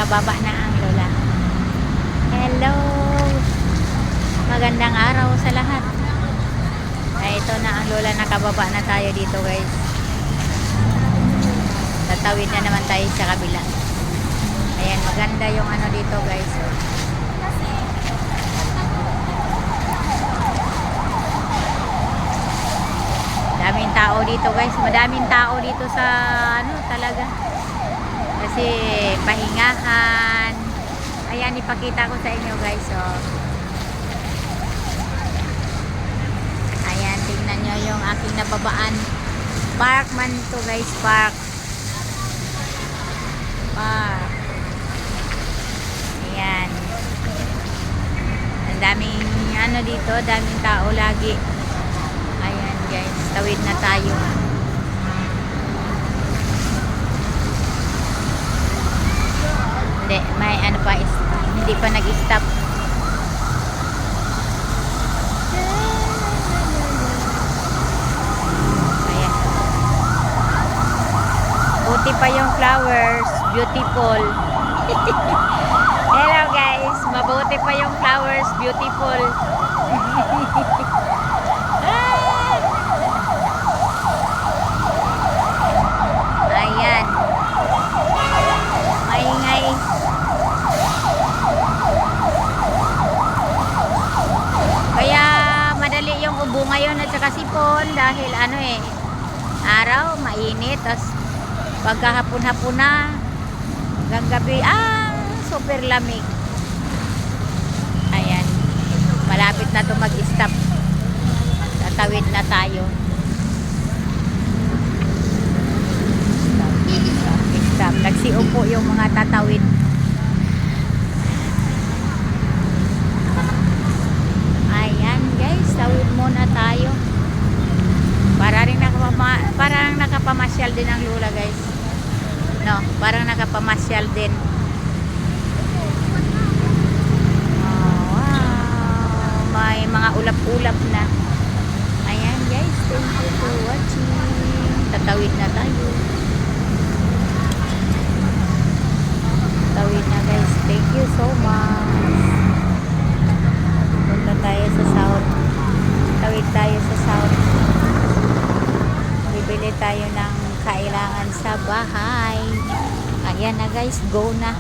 nakababa na ang lola. Hello! Magandang araw sa lahat. Ay, ito na ang lola, nakababa na tayo dito guys. Tatawid na naman tayo sa kabila. Ayan, maganda yung ano dito guys. Daming tao dito guys. Madaming tao dito sa ano talaga. Kasi pahingahan. Ayan, ipakita ko sa inyo guys. So, ayan, tingnan nyo yung aking nababaan. Park man to guys. Park. Park. Ayan. Ang daming ano dito. Daming tao lagi. Ayan guys. Tawid na tayo. Hindi. May ano pa. Hindi pa nag-stop. Ayan. Buti pa yung flowers. Beautiful. Hello guys. Mabuti pa yung flowers. Beautiful. Ayan. Maingay. Kaya madali yung ubo ngayon at saka sipon dahil ano araw, mainit. Tapos pagkahapon-hapon na hanggang gabi, super lamig. Ayan. Malapit na to mag-stop. Tatawid na tayo. Stop. Nagsiupo yung mga tatawid. Ayan guys, tawid muna tayo. Parang nakapamasyal din ang lula guys. No, parang nakapamasyal din. Oh, wow. May mga ulap-ulap na. Ayan guys, thank you for watching. Tatawid na tayo. Tawid na guys. Thank you so much. Punta tayo sa south. Tawid tayo sa south. Bibili tayo ng kailangan sa bahay. Ayan na guys. Go na.